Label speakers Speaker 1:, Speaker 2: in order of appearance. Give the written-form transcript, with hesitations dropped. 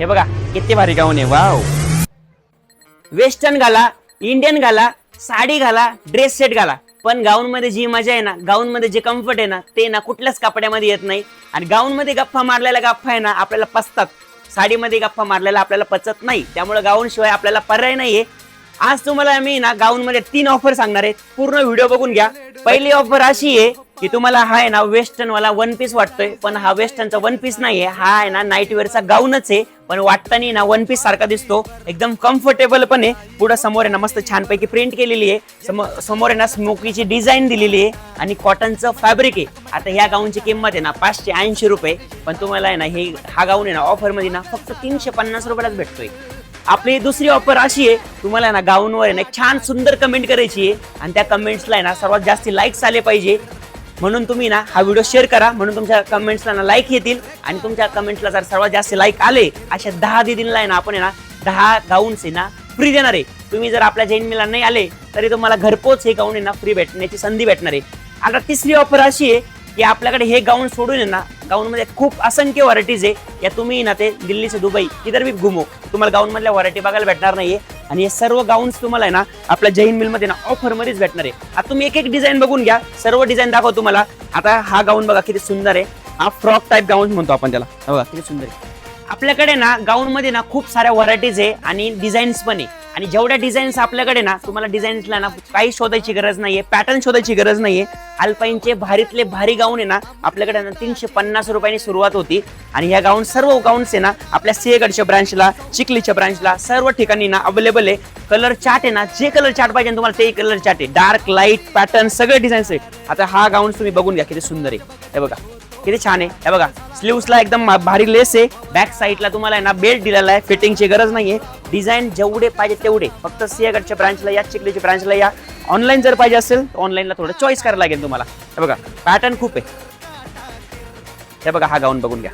Speaker 1: हे बघा किती भारी गाऊन आहे, वाव. वेस्टर्न घाला, इंडियन घाला, साडी घाला, ड्रेस सेट घाला, पण गाऊन मध्ये जी मजा आहे ना, गाऊन मध्ये जे कम्फर्ट आहे ना, ते ना कुठल्याच कपड्यामध्ये येत नाही. आणि गाऊन मध्ये गप्पा मारलेला गप्पा आहे ना आपल्याला पचतात, साडीमध्ये गप्पा मारलेला आपल्याला पचत नाही. त्यामुळे गाऊन शिवाय आपल्याला पर्याय नाहीये. आज तुम्हाला मी ना गाऊन मध्ये 3 ऑफर सांगणार आहे, पूर्ण व्हिडिओ बघून घ्या. पहिली ऑफर अशी आहे की तुम्हाला हा आहे ना वेस्टर्न वाला वन पीस वाटतोय, पण हा वेस्टर्नचा वन पीस नाहीये, हा आहे ना नाईट वेअरचा गाऊनच आहे, पण वाटताना ना वन पीस सारखा दिसतो, एकदम कम्फर्टेबल पण आहे. पुढे समोर आहे ना मस्त छानपैकी प्रिंट केलेली आहे, समोर आहे ना स्मोकीची डिझाईन दिलेली आहे आणि कॉटनचं फॅब्रिक आहे. आता ह्या गाऊनची किंमत आहे ना 580 रुपये, पण तुम्हाला आहे ना हा गाऊन आहे ना ऑफर मध्ये ना फक्त 350 रुपयालाच भेटतोय. आपली दुसरी ऑफर अशी आहे, तुम्हाला ना गाऊनवर आहे ना एक छान सुंदर कमेंट करायची आहे आणि त्या कमेंट्सला आहे ना सर्वात जास्त लाईक्स आले पाहिजे, म्हणून तुम्ही ना हा व्हिडिओ शेअर करा, म्हणून तुमच्या कमेंट्सला ना लाईक येतील. आणि तुमच्या कमेंट्सला जर सर्वात जास्त लाईक आले अशा 10 दीदींना आहे ना आपण आहे ना 10 गाऊन्स आहे ना फ्री देणार आहे. तुम्ही जर आपल्या जैन मिलला नाही आले तरी तुम्हाला घरपोच हे गाऊन आहे ना फ्री भेटण्याची संधी भेटणार आहे. आता तिसरी ऑफर अशी आहे की आपल्याकडे हे गाऊन सोडून आहे ना गाऊन मध्ये खूप असंख्य व्हरायटीज आहे. या तुम्ही ना ते दिल्ली से दुबई किधर भी घुमो, तुम्हाला गाऊन मधल्या व्हरायटी बघायला भेटणार नाहीये. आणि हे सर्व गाऊन्स तुम्हाला आहे ना आपल्या जैन मिल मध्ये ना ऑफर मध्येच भेटणार आहे. आता तुम्ही एक एक डिझाईन बघून घ्या, सर्व डिझाईन दाखवतो तुम्हाला. आता हा गाऊन बघा किती सुंदर आहे, हा फ्रॉक टाइप गाऊन म्हणतो आपण त्याला, बघा किती सुंदर आहे. आपल्याकडे ना गाऊन मध्ये ना खूप साऱ्या व्हरायटीज आहे आणि डिझाईन्स पण आहे. आणि जेवढ्या डिझाईन्स आपल्याकडे ना तुम्हाला डिझाईन्सला ना काही शोधायची गरज नाहीये, पॅटर्न शोधायची गरज नाहीये. अल्पाईनचे भारीतले भारी गाऊन आहे ना आपल्याकडे ना 350 रुपयांनी सुरुवात होती. आणि ह्या गाऊन सर्व गाऊन्स आहे ना आपल्या सिंहगडच्या ब्रांचला, चिखलीच्या ब्रांचला सर्व ठिकाणी ना अवेलेबल आहे. कलर चार्ट आहे ना, जे कलर चार्ट पाहिजे तुम्हाला ते कलर चार्ट आहे, डार्क लाईट पॅटर्न सगळे डिझाईन्स आहे. आता हा गाऊन तुम्ही बघून घ्या किती सुंदर आहे, हे बघा किती छान आहे. हे बघा स्लीव्सला एकदम भारी लेस आहे, बॅक साईडला तुम्हाला आहे ना बेल्ट दिलेला आहे, फिटिंगची गरज नाहीये. डिझाईन जेवढे पाहिजे तेवढे फक्त सिंहगडच्या ब्रांचला या, चिखलीच्या ब्रांचला या. ऑनलाईन जर पाहिजे असेल तर ऑनलाईनला थोडं चॉईस करायला लागेल तुम्हाला. हे बघा पॅटर्न खूप आहे, हे बघा हा गाऊन बघून घ्या.